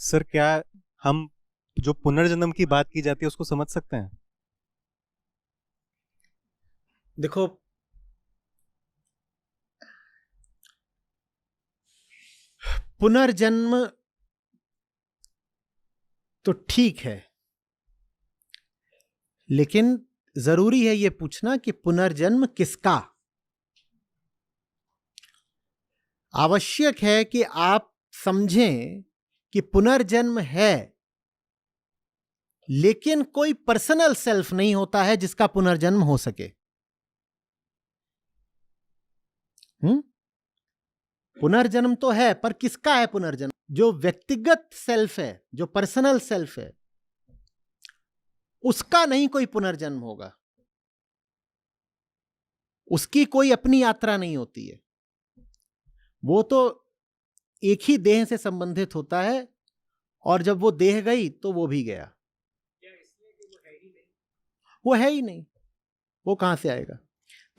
Sir, क्या हम जो पुनर्जन्म की बात की जाती है उसको समझ सकते हैं? देखो, पुनर्जन्म तो ठीक है, लेकिन जरूरी है यह पूछना कि पुनर्जन्म किसका। आवश्यक है कि आप समझें कि पुनर्जन्म है, लेकिन कोई पर्सनल सेल्फ नहीं होता है जिसका पुनर्जन्म हो सके। पुनर्जन्म तो है, पर किसका है पुनर्जन्म? जो व्यक्तिगत सेल्फ है, जो पर्सनल सेल्फ है, उसका नहीं कोई पुनर्जन्म होगा। उसकी कोई अपनी यात्रा नहीं होती है। वो तो एक ही देह से संबंधित होता है, और जब वो देह गई तो वो भी गया। वो है ही नहीं, वो कहां से आएगा?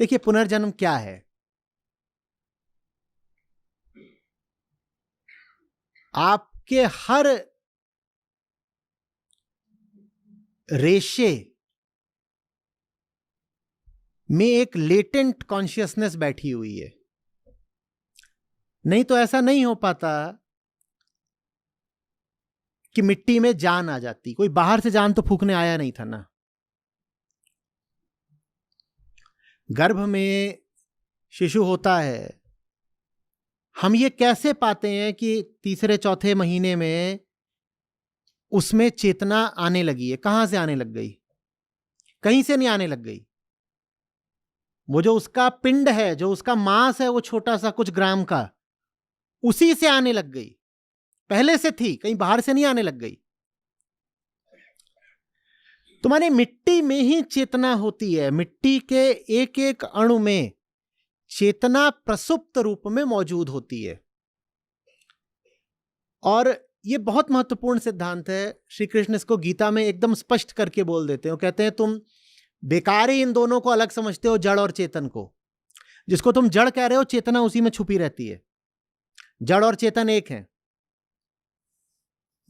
देखिए, पुनर्जन्म क्या है? आपके हर रेशे में एक लेटेंट कॉन्शियसनेस बैठी हुई है। नहीं तो ऐसा नहीं हो पाता कि मिट्टी में जान आ जाती। कोई बाहर से जान तो फूकने आया नहीं था ना। गर्भ में शिशु होता है, हम ये कैसे पाते हैं कि तीसरे चौथे महीने में उसमें चेतना आने लगी है? कहां से आने लग गई? कहीं से नहीं आने लग गई। वो जो उसका पिंड है, जो उसका मांस है, वो छोटा सा कुछ ग्राम का, उसी से आने लग गई। पहले से थी, कहीं बाहर से नहीं आने लग गई। तो माने मिट्टी में ही चेतना होती है। मिट्टी के एक एक अणु में चेतना प्रसुप्त रूप में मौजूद होती है। और यह बहुत महत्वपूर्ण सिद्धांत है। श्री कृष्ण इसको गीता में एकदम स्पष्ट करके बोल देते हैं। वो कहते हैं, तुम बेकार ही इन दोनों को अलग समझते हो, जड़ और चेतन को। जिसको तुम जड़ कह रहे हो, चेतना उसी में छुपी रहती है। जड़ और चेतन एक है,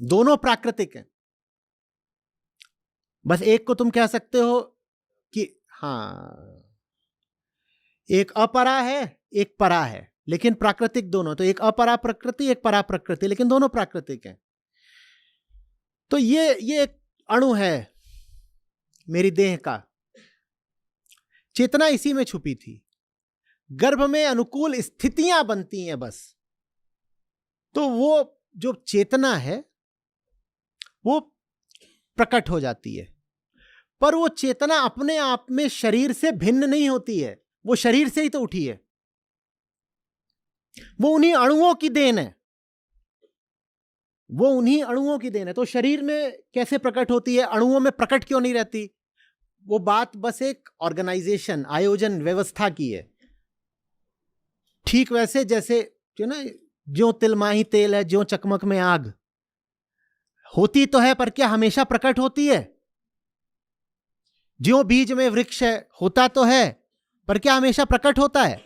दोनों प्राकृतिक हैं। बस एक को तुम कह सकते हो कि हाँ, एक अपरा है, एक परा है, लेकिन प्राकृतिक दोनों। तो एक अपरा प्रकृति, एक परा प्रकृति, लेकिन दोनों प्राकृतिक हैं। तो ये एक अणु है मेरी देह का। चेतना इसी में छुपी थी। गर्भ में अनुकूल स्थितियां बनती हैं बस, तो वो जो चेतना है वो प्रकट हो जाती है। पर वो चेतना अपने आप में शरीर से भिन्न नहीं होती है। वो शरीर से ही तो उठी है। वो उन्हीं अणुओं की देन है। वो उन्हीं अणुओं की देन है। तो शरीर में कैसे प्रकट होती है? अणुओं में प्रकट क्यों नहीं रहती? वो बात बस एक ऑर्गेनाइजेशन, आयोजन, व्यवस्था की है। ठीक वैसे जैसे जो ना, ज्यों तिलमाही तेल है, ज्यों चकमक में आग। होती तो है, पर क्या हमेशा प्रकट होती है? ज्यों बीज में वृक्ष है, होता तो है, पर क्या हमेशा प्रकट होता है?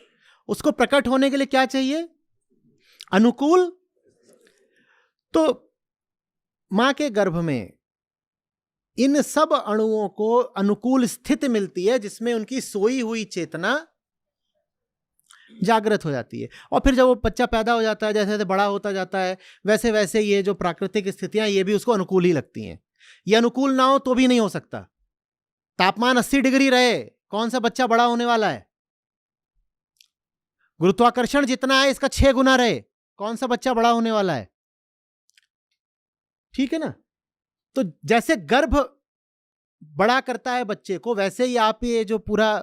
उसको प्रकट होने के लिए क्या चाहिए? अनुकूल। तो मां के गर्भ में इन सब अणुओं को अनुकूल स्थिति मिलती है, जिसमें उनकी सोई हुई चेतना जागृत हो जाती है। और फिर जब वो बच्चा पैदा हो जाता है, जैसे जैसे बड़ा होता जाता है, वैसे वैसे ये जो प्राकृतिक स्थितियां, ये भी उसको अनुकूल ही लगती हैं। ये अनुकूल ना हो तो भी नहीं हो सकता। तापमान 80 डिग्री रहे, कौन सा बच्चा बड़ा होने वाला है? गुरुत्वाकर्षण जितना है, इसका 6 गुना रहे, कौन सा बच्चा बड़ा होने वाला है? ठीक है ना? तो जैसे गर्भ बड़ा करता है बच्चे को, वैसे ही आप ये जो पूरा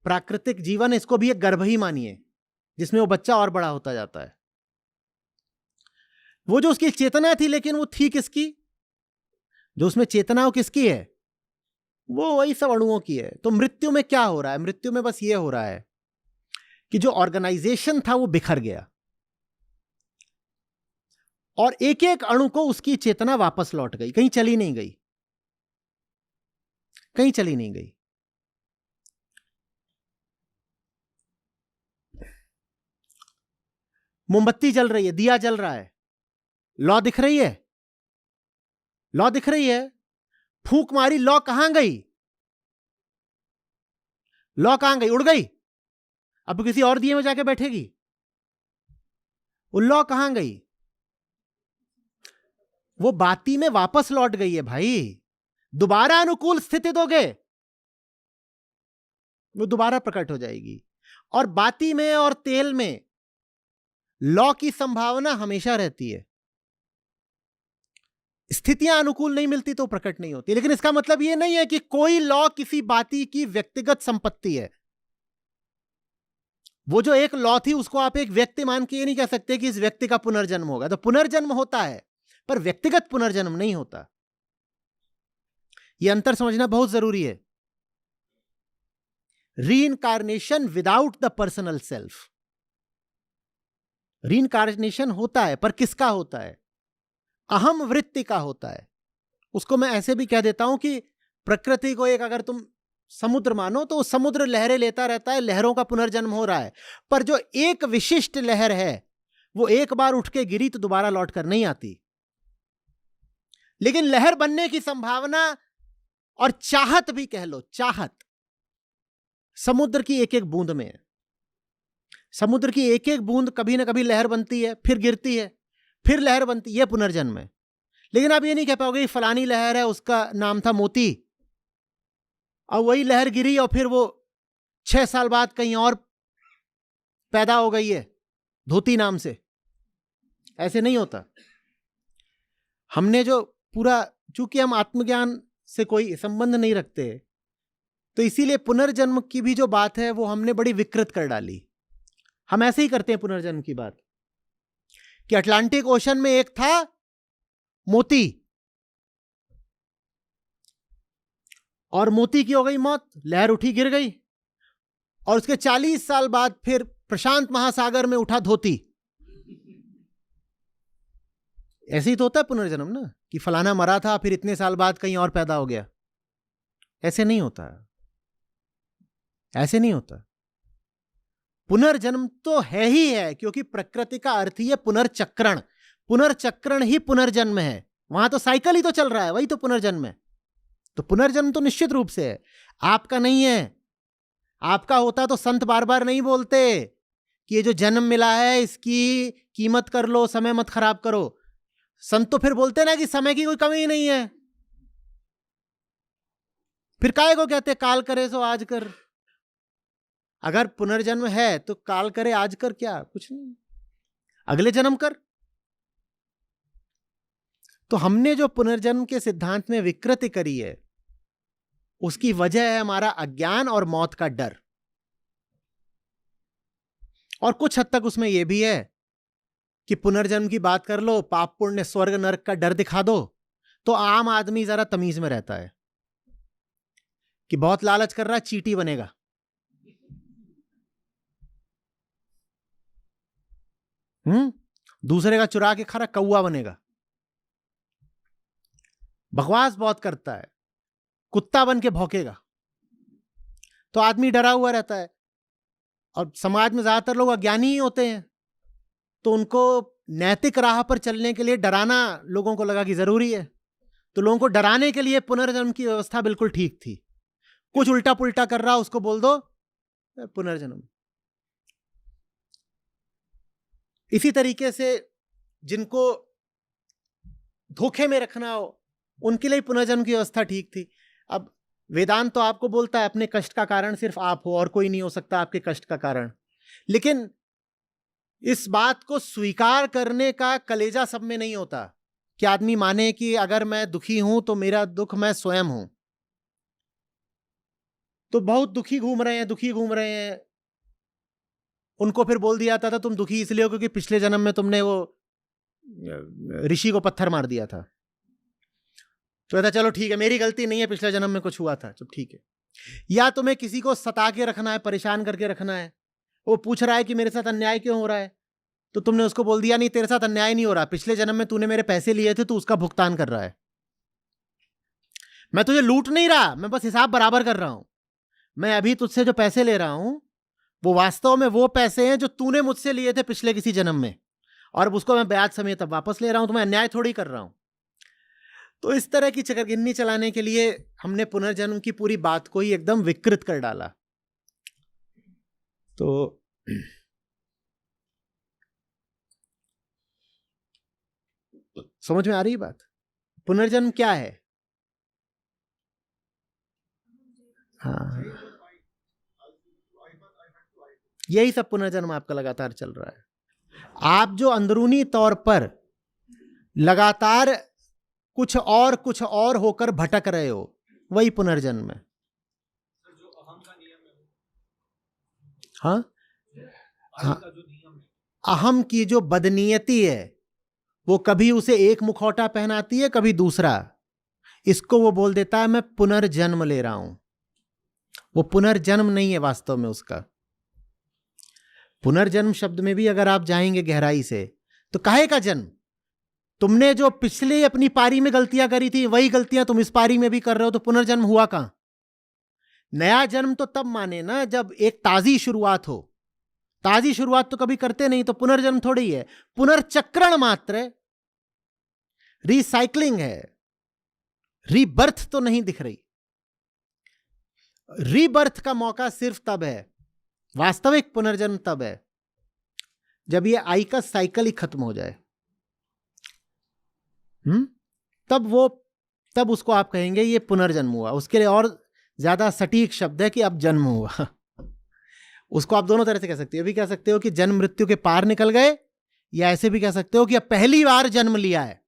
प्राकृतिक जीवन है, इसको भी एक गर्भ ही मानिए, जिसमें वो बच्चा और बड़ा होता जाता है। वो जो उसकी चेतना थी, लेकिन वो थी किसकी? जो उसमें चेतना वो किसकी है? वो वही सब अणुओं की है। तो मृत्यु में क्या हो रहा है? मृत्यु में बस ये हो रहा है कि जो ऑर्गेनाइजेशन था वो बिखर गया, और एक एक अणु को उसकी चेतना वापस लौट गई। कहीं चली नहीं गई, कहीं चली नहीं गई। मोमबत्ती जल रही है, दिया जल रहा है, लौ दिख रही है? लॉ दिख रही है, फूंक मारी, लॉ कहां गई? लॉ कहां गई? उड़ गई? अब किसी और दिए में जाके बैठेगी? वो लॉ कहां गई? वो बाती में वापस लौट गई है भाई। दोबारा अनुकूल स्थिति दोगे, वो दोबारा प्रकट हो जाएगी। और बाती में और तेल में लॉ की संभावना हमेशा रहती है। स्थितियां अनुकूल नहीं मिलती तो प्रकट नहीं होती। लेकिन इसका मतलब यह नहीं है कि कोई लॉ किसी बाती की व्यक्तिगत संपत्ति है। वो जो एक लॉ थी उसको आप एक व्यक्ति मान के ये नहीं कह सकते कि इस व्यक्ति का पुनर्जन्म होगा। तो पुनर्जन्म होता है पर व्यक्तिगत पुनर्जन्म नहीं होता। यह अंतर समझना बहुत जरूरी है। Reincarnation without the personal self. Reincarnation होता है पर किसका होता है? अहम वृत्ति का होता है। उसको मैं ऐसे भी कह देता हूं कि प्रकृति को एक अगर तुम समुद्र मानो तो समुद्र लहरें लेता रहता है, लहरों का पुनर्जन्म हो रहा है। पर जो एक विशिष्ट लहर है वो एक बार उठ के गिरी तो दोबारा लौट कर नहीं आती। लेकिन लहर बनने की संभावना और चाहत भी कह लो, चाहत समुद्र की एक एक बूंद में है। समुद्र की एक एक बूंद कभी ना कभी लहर बनती है, फिर गिरती है, फिर लहर बनती है, पुनर्जन्म है। लेकिन आप ये नहीं कह पाओगे फलानी लहर है उसका नाम था मोती, और वही लहर गिरी और फिर वो 6 साल बाद कहीं और पैदा हो गई है धोती नाम से। ऐसे नहीं होता। हमने जो पूरा, चूंकि हम आत्मज्ञान से कोई संबंध नहीं रखते तो इसीलिए पुनर्जन्म की भी जो बात है वो हमने बड़ी विकृत कर डाली। हम ऐसे ही करते हैं पुनर्जन्म की बात कि अटलांटिक ओशन में एक था मोती और मोती की हो गई मौत, लहर उठी गिर गई, और उसके 40 साल बाद फिर प्रशांत महासागर में उठा धोती। ऐसे ही तो होता है पुनर्जन्म ना, कि फलाना मरा था फिर इतने साल बाद कहीं और पैदा हो गया। ऐसे नहीं होता, ऐसे नहीं होता। पुनर्जन्म तो है ही है, क्योंकि प्रकृति का अर्थ ही है पुनर्चक्रण। पुनर्चक्रण ही पुनर्जन्म है। वहां तो साइकिल ही तो चल रहा है, वही तो पुनर्जन्म है। तो पुनर्जन्म तो निश्चित रूप से है, आपका नहीं है। आपका होता तो संत बार बार नहीं बोलते कि ये जो जन्म मिला है इसकी कीमत कर लो, समय मत खराब करो। संत तो फिर बोलते ना कि समय की कोई कमी नहीं है। फिर काहे को कहते काल करे सो आज कर। अगर पुनर्जन्म है तो काल करे आज कर क्या? कुछ नहीं, अगले जन्म कर। तो हमने जो पुनर्जन्म के सिद्धांत में विकृति करी है उसकी वजह है हमारा अज्ञान और मौत का डर। और कुछ हद तक उसमें यह भी है कि पुनर्जन्म की बात कर लो, पाप पुण्य स्वर्ग नरक का डर दिखा दो तो आम आदमी जरा तमीज में रहता है कि बहुत लालच कर रहा है, चींटी बनेगा। दूसरे का चुरा के खा रहा, कौवा बनेगा। बकवास बहुत करता है, कुत्ता बन के भौंकेगा। तो आदमी डरा हुआ रहता है। और समाज में ज्यादातर लोग अज्ञानी ही होते हैं, तो उनको नैतिक राह पर चलने के लिए डराना लोगों को लगा कि जरूरी है। तो लोगों को डराने के लिए पुनर्जन्म की व्यवस्था बिल्कुल ठीक थी। कुछ उल्टा पुल्टा कर रहा उसको बोल दो पुनर्जन्म। इसी तरीके से जिनको धोखे में रखना हो उनके लिए पुनर्जन्म की व्यवस्था ठीक थी। अब वेदांत तो आपको बोलता है अपने कष्ट का कारण सिर्फ आप हो और कोई नहीं हो सकता आपके कष्ट का कारण। लेकिन इस बात को स्वीकार करने का कलेजा सब में नहीं होता कि आदमी माने कि अगर मैं दुखी हूं तो मेरा दुख मैं स्वयं हूं। तो बहुत दुखी घूम रहे हैं, उनको फिर बोल दिया जाता था तुम दुखी इसलिए हो क्योंकि पिछले जन्म में तुमने वो ऋषि को पत्थर मार दिया था। तो कहता चलो ठीक है, मेरी गलती नहीं है, पिछले जन्म में कुछ हुआ था, चुप ठीक है। या तुम्हें किसी को सता के रखना है, परेशान करके रखना है, वो पूछ रहा है कि मेरे साथ अन्याय क्यों हो रहा है, तो तुमने उसको बोल दिया नहीं तेरे साथ अन्याय नहीं हो रहा, पिछले जन्म में तूने मेरे पैसे लिए थे, तू उसका भुगतान कर रहा है। मैं तुझे लूट नहीं रहा, मैं बस हिसाब बराबर कर रहा हूं। मैं अभी तुझसे जो पैसे ले रहा हूं वो वास्तव में वो पैसे हैं जो तूने मुझसे लिए थे पिछले किसी जन्म में, और उसको मैं ब्याज समेत अब वापस ले रहा हूं। तो मैं अन्याय थोड़ी कर रहा हूं। तो इस तरह की चकरगिन्नी चलाने के लिए हमने पुनर्जन्म की पूरी बात को ही एकदम विकृत कर डाला। तो समझ में आ रही बात? पुनर्जन्म क्या है? हाँ, यही सब पुनर्जन्म आपका लगातार चल रहा है। आप जो अंदरूनी तौर पर लगातार कुछ और होकर भटक रहे हो, वही पुनर्जन्म है। हाँ, हाँ, अहम की जो बदनीयती है वो कभी उसे एक मुखौटा पहनाती है, कभी दूसरा। इसको वो बोल देता है मैं पुनर्जन्म ले रहा हूं। वो पुनर्जन्म नहीं है वास्तव में उसका। पुनर्जन्म शब्द में भी अगर आप जाएंगे गहराई से तो काहे का जन्म? तुमने जो पिछले अपनी पारी में गलतियां करी थी वही गलतियां तुम इस पारी में भी कर रहे हो, तो पुनर्जन्म हुआ कहां? नया जन्म तो तब माने ना जब एक ताजी शुरुआत हो। ताजी शुरुआत तो कभी करते नहीं, तो पुनर्जन्म थोड़ी है। पुनर्चक्रण मात्र, रिसाइकलिंग है, रीबर्थ तो नहीं दिख रही। रीबर्थ का मौका सिर्फ तब है, वास्तविक पुनर्जन्म तब है जब ये आई का साइकिल ही खत्म हो जाए। तब उसको आप कहेंगे ये पुनर्जन्म हुआ। उसके लिए और ज्यादा सटीक शब्द है कि अब जन्म हुआ। उसको आप दोनों तरह से कह सकते हो। भी कह सकते हो कि जन्म मृत्यु के पार निकल गए, या ऐसे भी कह सकते हो कि अब पहली बार जन्म लिया है।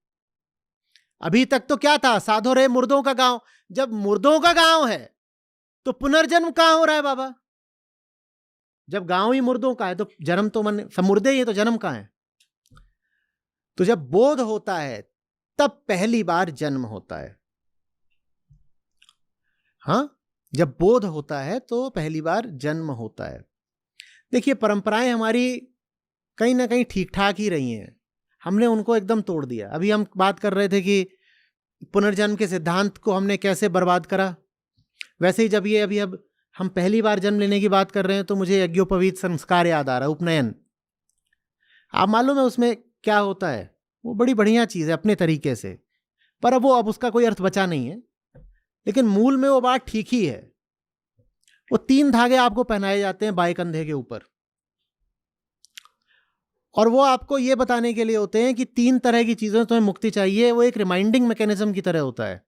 अभी तक तो क्या था? साधो रे मुर्दों का गांव। जब मुर्दों का गांव है तो पुनर्जन्म कहां हो रहा है बाबा? जब गांव ही मुर्दों का है तो जन्म तो मन सब मुर्दे ही है, तो जन्म कहां है? तो जब बोध होता है तब पहली बार जन्म होता है। हां, जब बोध होता है तो पहली बार जन्म होता है। देखिए, परंपराएं हमारी कहीं ना कहीं ठीक ठाक ही रही हैं, हमने उनको एकदम तोड़ दिया। अभी हम बात कर रहे थे कि पुनर्जन्म के सिद्धांत को हमने कैसे बर्बाद करा। वैसे ही जब ये अभी अब हम पहली बार जन्म लेने की बात कर रहे हैं तो मुझे यज्ञोपवीत संस्कार याद आ रहा है, उपनयन। आप मालूम है उसमें क्या होता है? वो बड़ी बढ़िया चीज है अपने तरीके से, पर अब उसका कोई अर्थ बचा नहीं है। लेकिन मूल में वो बात ठीक ही है। वो 3 धागे आपको पहनाए जाते हैं बाएं कंधे के ऊपर, और वो आपको ये बताने के लिए होते हैं कि 3 तरह की चीजों से तुम्हें मुक्ति चाहिए। वो एक रिमाइंडिंग मैकेनिज्म की तरह होता है।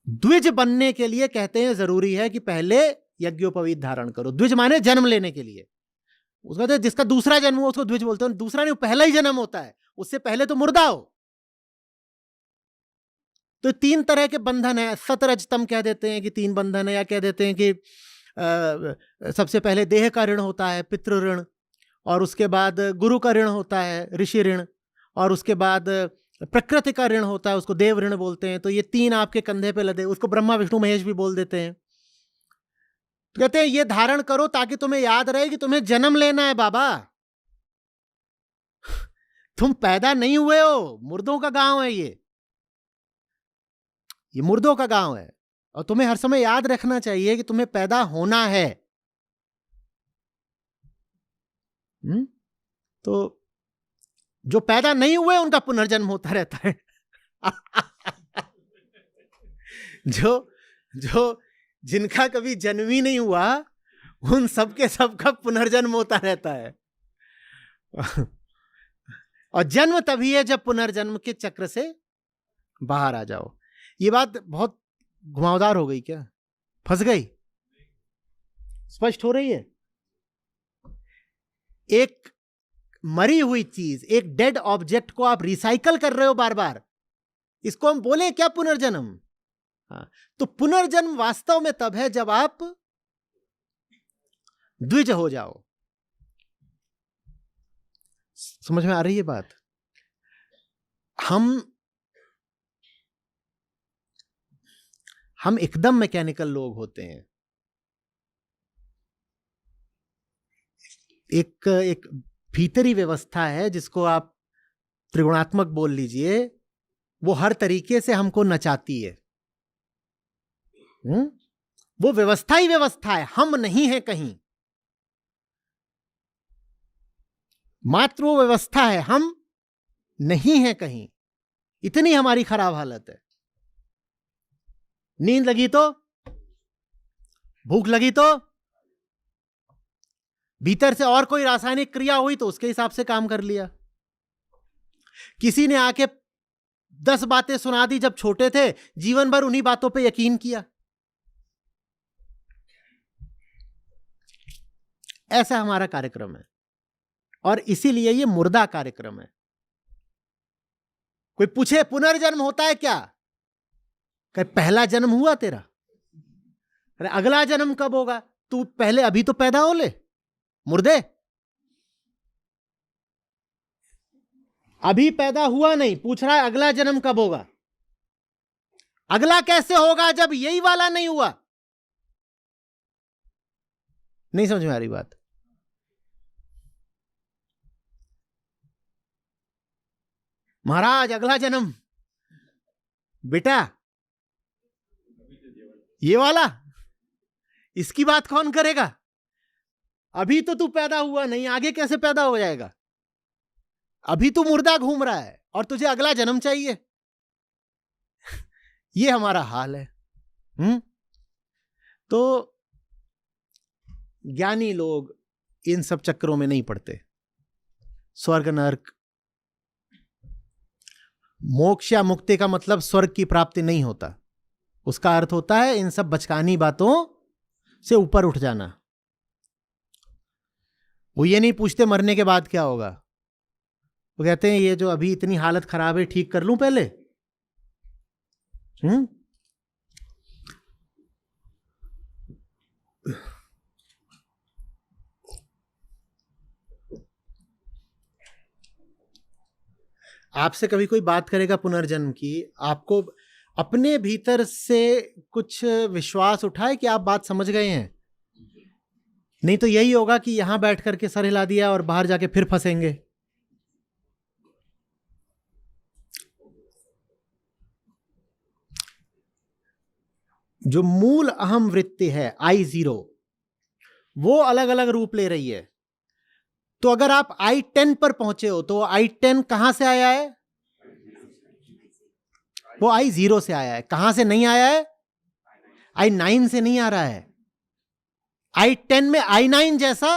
द्विज बनने के लिए कहते हैं जरूरी है कि पहले यज्ञोपवीत धारण करो। द्विज माने जन्म लेने के लिए। उसका तो जिसका दूसरा जन्म हो उसको द्विज बोलते हैं। दूसरा नहीं, पहला ही जन्म होता है, उससे पहले तो मुर्दा हो। तो 3 तरह के बंधन है। सतरजतम कह देते हैं कि 3 बंधन है, या कह देते हैं कि सबसे पहले देह का ऋण होता है, पितृ ऋण, और उसके बाद गुरु का ऋण होता है, ऋषि ऋण, और उसके बाद प्रकृति का ऋण होता है, उसको देव ऋण बोलते हैं। तो ये 3 आपके कंधे पे लदे, उसको ब्रह्मा विष्णु महेश भी बोल देते हैं। तो कहते हैं ये धारण करो ताकि तुम्हें याद रहे कि तुम्हें जन्म लेना है बाबा। तुम पैदा नहीं हुए हो, मुर्दों का गांव है ये मुर्दों का गांव है। और तुम्हें हर समय याद रखना चाहिए कि तुम्हें पैदा होना है। तो जो पैदा नहीं हुए उनका पुनर्जन्म होता रहता है। जो जिनका कभी जन्म ही नहीं हुआ उन सबके सबका पुनर्जन्म होता रहता है। और जन्म तभी है जब पुनर्जन्म के चक्र से बाहर आ जाओ। ये बात बहुत घुमावदार हो गई क्या? फंस गई? स्पष्ट हो रही है? एक मरी हुई चीज, एक डेड ऑब्जेक्ट को आप रिसाइकल कर रहे हो बार बार, इसको हम बोले क्या? पुनर्जन्म। हाँ, तो पुनर्जन्म वास्तव में तब है जब आप द्विज हो जाओ। समझ में आ रही है बात? हम एकदम मैकेनिकल लोग होते हैं। एक भीतरी व्यवस्था है जिसको आप त्रिगुणात्मक बोल लीजिए, वो हर तरीके से हमको नचाती है। वो व्यवस्था ही व्यवस्था है, हम नहीं है कहीं, मात्र वो व्यवस्था है। हम नहीं है कहीं, इतनी हमारी खराब हालत है। नींद लगी तो, भूख लगी तो, भीतर से और कोई रासायनिक क्रिया हुई तो उसके हिसाब से काम कर लिया। किसी ने आके 10 बातें सुना दी जब छोटे थे, जीवन भर उन्हीं बातों पे यकीन किया। ऐसा हमारा कार्यक्रम है और इसीलिए ये मुर्दा कार्यक्रम है। कोई पूछे पुनर्जन्म होता है क्या, कहे पहला जन्म हुआ तेरा, अरे अगला जन्म कब होगा, तू पहले अभी तो पैदा हो ले मुर्दे, अभी पैदा हुआ नहीं, पूछ रहा है अगला जन्म कब होगा। अगला कैसे होगा जब यही वाला नहीं हुआ। नहीं समझ में आ रही बात। महाराज अगला जन्म बेटा ये वाला, इसकी बात कौन करेगा, अभी तो तू पैदा हुआ नहीं, आगे कैसे पैदा हो जाएगा, अभी तू मुर्दा घूम रहा है और तुझे अगला जन्म चाहिए। ये हमारा हाल है। तो ज्ञानी लोग इन सब चक्करों में नहीं पड़ते। स्वर्ग नरक, मोक्ष या मुक्ति का मतलब स्वर्ग की प्राप्ति नहीं होता, उसका अर्थ होता है इन सब बचकानी बातों से ऊपर उठ जाना। वो ये नहीं पूछते मरने के बाद क्या होगा, वो कहते हैं ये जो अभी इतनी हालत खराब है ठीक कर लूं पहले। आपसे कभी कोई बात करेगा पुनर्जन्म की, आपको अपने भीतर से कुछ विश्वास उठाए कि आप बात समझ गए हैं, नहीं तो यही होगा कि यहां बैठ करके सर हिला दिया और बाहर जाके फिर फंसेंगे। जो मूल अहम वृत्ति है I0, वो अलग अलग रूप ले रही है। तो अगर आप I10 पर पहुंचे हो तो I10 कहां से आया है, वो I0 से आया है। कहां से नहीं आया है, I9 से नहीं आ रहा है। I10 में I9 जैसा,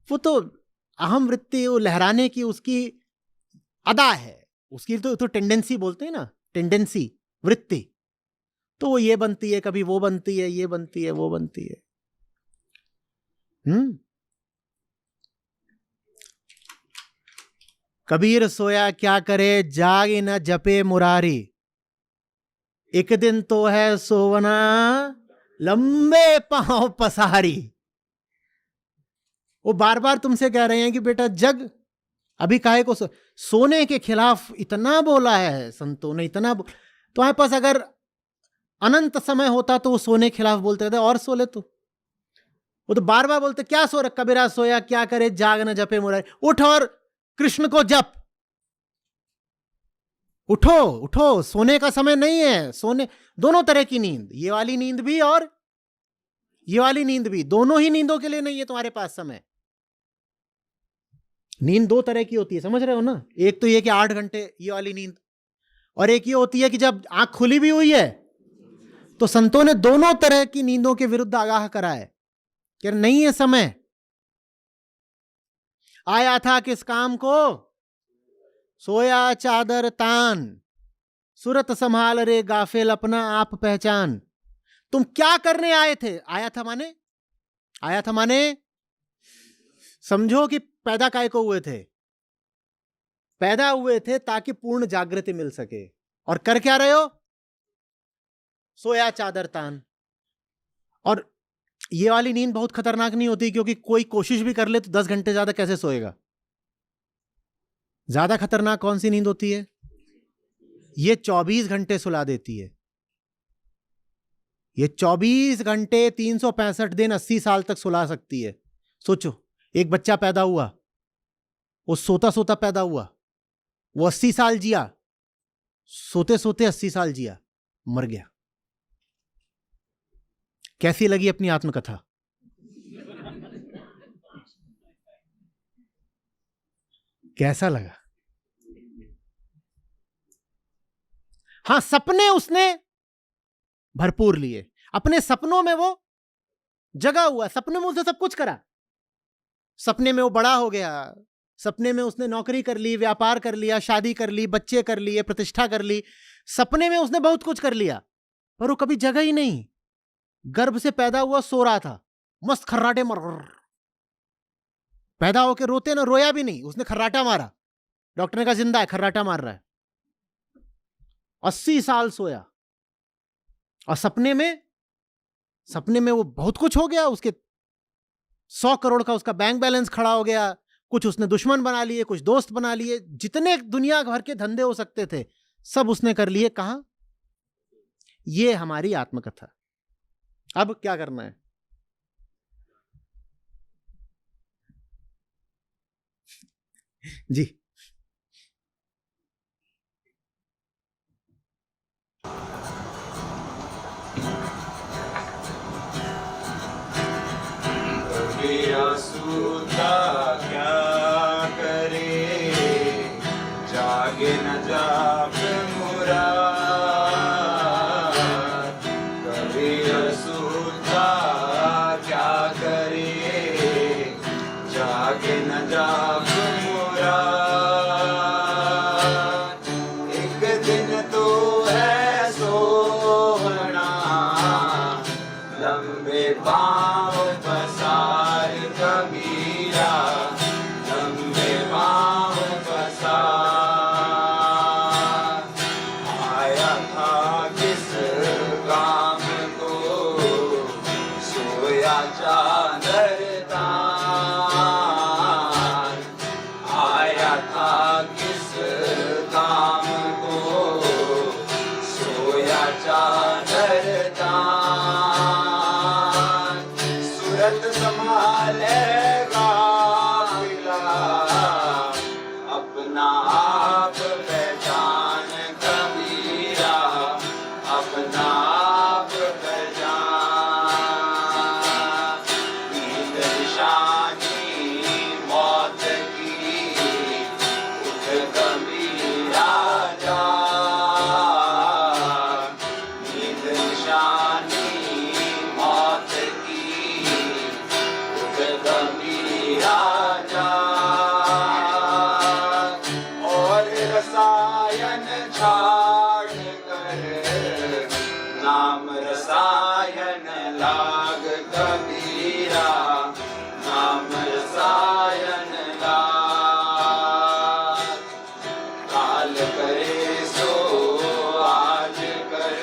वो तो अहम वृत्ति, वो लहराने की उसकी अदा है, उसकी तो टेंडेंसी बोलते हैं ना, टेंडेंसी वृत्ति। तो वो ये बनती है, कभी वो बनती है, ये बनती है, वो बनती है। कबीर सोया क्या करे, जागे न जपे मुरारी, एक दिन तो है सोवना लंबे पांव पसारी। वो बार बार तुमसे कह रहे हैं कि बेटा जग, अभी काहे को सोने के खिलाफ इतना बोला है संतों ने, इतना तुम्हारे पास अगर अनंत समय होता तो वो सोने के खिलाफ बोलते थे, और सो ले तो। वो तो बार बार बोलते क्या सो रहा, कबीरा सोया क्या करे, जाग न जपे मुरारी, उठ और कृष्ण को जप, उठो उठो, सोने का समय नहीं है। सोने दोनों तरह की नींद, ये वाली नींद भी और ये वाली नींद भी, दोनों ही नींदों के लिए नहीं है तुम्हारे पास समय। नींद दो तरह की होती है, समझ रहे हो ना। एक तो ये कि 8 घंटे ये वाली नींद, और एक ये होती है कि जब आंख खुली भी हुई है तो संतों ने दोनों तरह की नींदों के विरुद्ध आगाह करा है कि नहीं है समय। आया था किस काम को, सोया चादर तान, सूरत संभाल रे गाफिल अपना आप पहचान। तुम क्या करने आए थे, आया था माने, आया था माने समझो कि पैदा काय को हुए थे, पैदा हुए थे ताकि पूर्ण जागृति मिल सके, और कर क्या रहे हो, सोया चादर तान। और ये वाली नींद बहुत खतरनाक नहीं होती, क्योंकि कोई कोशिश भी कर ले तो 10 घंटे ज्यादा कैसे सोएगा। ज्यादा खतरनाक कौन सी नींद होती है, ये 24 घंटे सुला देती है। ये 24 घंटे 365 दिन 80 साल तक सुला सकती है। सोचो, एक बच्चा पैदा हुआ, वो सोता सोता पैदा हुआ, वो 80 साल जिया, सोते सोते 80 साल जिया, मर गया। कैसी लगी अपनी आत्मकथा। कैसा लगा? हाँ, सपने उसने भरपूर लिए, अपने सपनों में वो जगा हुआ, सपने में उसने सब कुछ करा। सपने में वो बड़ा हो गया, सपने में उसने नौकरी कर ली, व्यापार कर लिया, शादी कर ली, बच्चे कर लिए, प्रतिष्ठा कर ली। सपने में उसने बहुत कुछ कर लिया, पर वो कभी जगा ही नहीं। गर्भ से पैदा हुआ, सो रहा था, मस्त खर्राटे मार, पैदा होके रोते ना, रोया भी नहीं, उसने खर्राटा मारा। डॉक्टर ने कहा जिंदा है, खर्राटा मार रहा है। 80 साल सोया, और सपने में वो बहुत कुछ हो गया। उसके 100 करोड़ का उसका बैंक बैलेंस खड़ा हो गया, कुछ उसने दुश्मन बना लिए, कुछ दोस्त बना लिए, जितने दुनिया भर के धंधे हो सकते थे सब उसने कर लिए। कहां? ये हमारी आत्मकथा। अब क्या करना है? जी, सूता क्या करे, जागे न जाग मुराद। कभी सूता क्या करे, जागे न जाग मुराद। एक दिन तो है सोहना, लंबे पाँव पसार कबीरा, लंबे पाँव पसार। आया था किस काम को, सोया चादर तान। आया था किस काम को, सोया चादर तान। सूरत संभालेगा मिला, अपना आप पहचान कबीरा, अपना आप पहचान। नींद निशानी मौत की, उठ कबीरा जा। नींद निशानी मौत की, उठ कबीरा जा। और रसायन छाड़ कर, नाम रसायन लाग कबीरा, नाम रसायन लाग। काल करे सो आज कर,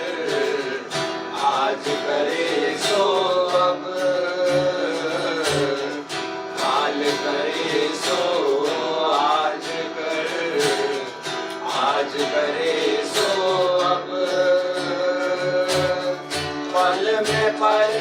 आज करे सो अब। काल करे सो आज कर, आज करे सो अब। पल में पल